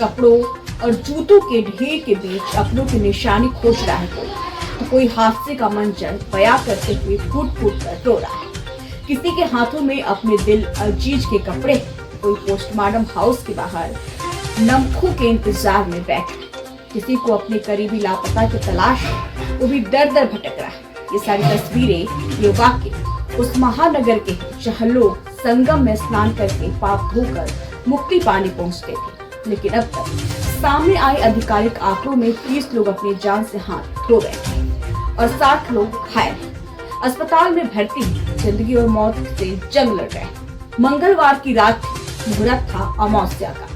कपड़ों और जूतों के ढेर के बीच अपनों की निशानी खोज रहा है तो कोई हादसे का मंजर बयां करते हुए फूट फूट कर रो रहा है। किसी के हाथों में अपने दिल अजीज के कपड़े, कोई पोस्टमार्टम हाउस के बाहर नमखों के इंतजार में बैठा है, किसी को अपने करीबी लापता की तलाश है, वो भी दर दर भटक रहा है। ये सारी तस्वीरें, ये वाक्य उस महानगर के जहाँ लोग संगम में स्नान करके पाप धोकर मुक्ति पाने पहुंचते थे, लेकिन अब तक सामने आए आधिकारिक आंकड़ों में 30 लोग अपनी जान से हाथ धो गए और 60 लोग घायल हैं, अस्पताल में भर्ती हैं, जिंदगी और मौत से जंग लड़ रहे हैं। मंगलवार की रात मुहूर्त था अमावस्या का।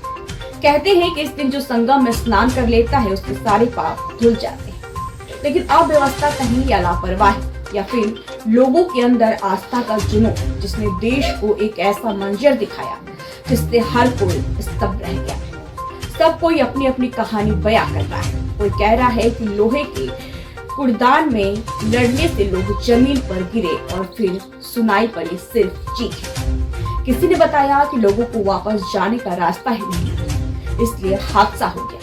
कहते हैं कि इस दिन जो संगम में स्नान कर लेता है उसके सारे पाप धुल जाते हैं, लेकिन अव्यवस्था कहीं या लापरवाही या फिर लोगों के अंदर आस्था का जुनून, जिसने देश को एक ऐसा मंजर दिखाया जिससे हर कोई स्तब्ध रह गया। सब कोई अपनी अपनी कहानी बयां कर रहा है। कोई कह रहा है कि लोहे के कूड़दान में लड़ने से लोग जमीन पर गिरे और फिर सुनाई पड़ी सिर्फ चीख। किसी ने बताया कि लोगों को वापस जाने का रास्ता ही नहीं, इसलिए हादसा हो गया।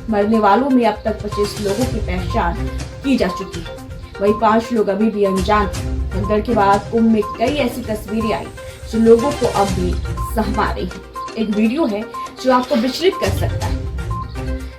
मरने वालों में अब तक 25 लोगों की पहचान की जा चुकी है, वही 5 लोग अभी भी अनजान थे। भगदड़ के बाद कुंभ में कई ऐसी तस्वीरें आई जो लोगों को अब भी सहमा रही है। एक वीडियो है जो आपको विचलित कर सकता है,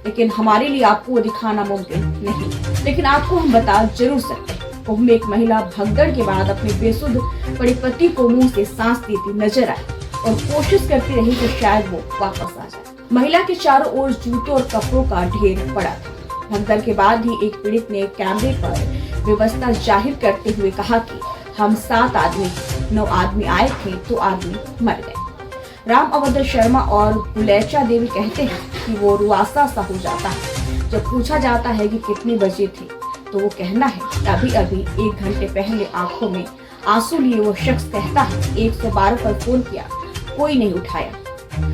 लेकिन हमारे लिए आपको वो दिखाना मुमकिन नहीं, लेकिन आपको हम बता जरूर सकते हैं। कुंभ में एक महिला भगदड़ के बाद अपने बेसुध पड़े पति को मुंह से सांस लेती नजर आई और कोशिश करती रही कि शायद वो वापस आ जाए। महिला के चारों ओर जूतों और कपड़ों का ढेर पड़ा था। भगदड़ के बाद ही एक पीड़ित ने कैमरे पर व्यवस्था जाहिर करते हुए कहा कि हम 7 आदमी, 9 आदमी आए थे तो आदमी मर गए। राम अवधर शर्मा और बुलेचा देवी कहते हैं कि वो रुआसा सा हो जाता है जब पूछा जाता है कि कितने बजे थे, तो वो कहना है अभी अभी 1 घंटे पहले। आंखों में आंसू लिए वो शख्स कहता है 112 पर फोन किया, कोई नहीं उठाया,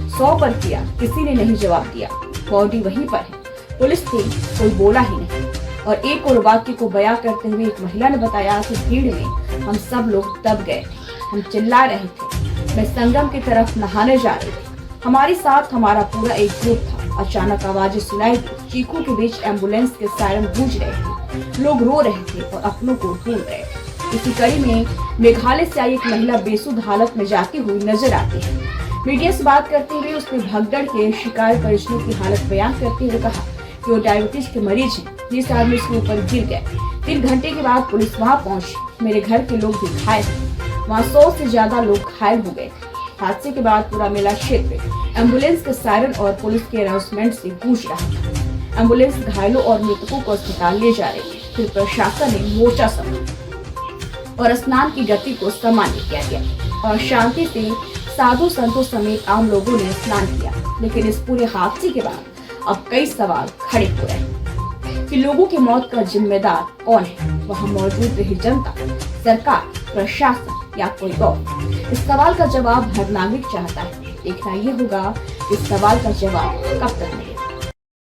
100 पर किया, किसी ने नहीं जवाब दिया, बॉडी वहीं पर है, पुलिस थी, कोई बोला ही नहीं। और एक और वाक्य को बयां करते हुए एक महिला ने बताया कि भीड़ में हम सब लोग दब गए थे, हम चिल्ला रहे थे, मैं संगम की तरफ नहाने जा रही थी, हमारे साथ हमारा पूरा एक ग्रुप था। अचानक आवाजें सुनाई दी, चीखों के बीच एम्बुलेंस के सायरन गूंज रहे थे, लोग रो रहे थे और अपनों को ढूंढ रहे थे। इसी कड़ी में मेघालय से आई एक महिला बेसुध हालत में जाती हुई नजर आती है। मीडिया से बात करते हुए उसने भगदड़ के शिकार परिजनों की हालत बयान करते हुए कहा कि वो डायबिटीज के मरीज हैं। 30 आदमी उसके ऊपर गिर गए। 3 घंटे के बाद पुलिस वहां पहुंची, मेरे घर के लोग भी घायल थे, वहाँ 100 से ज्यादा लोग घायल हो गए थे। हादसे के बाद पूरा मेला क्षेत्र एम्बुलेंस के सायरन और पुलिस के अनाउंसमेंट से गूंज रहा था। एम्बुलेंस घायलों और मृतकों को अस्पताल ले जा रही थी। फिर प्रशासन ने मोर्चा संभाला और स्नान की गति को सामान्य किया गया और शांति से साधु संतों समेत आम लोगों ने स्नान किया। लेकिन इस पूरे हादसे के बाद अब कई सवाल खड़े हो रहे हैं कि लोगों की मौत का जिम्मेदार कौन है? वहाँ मौजूद रही जनता, सरकार, प्रशासन या कोई और? इस सवाल का जवाब हर नागरिक चाहता है। देखना ये होगा इस सवाल का जवाब कब तक मिलेगा।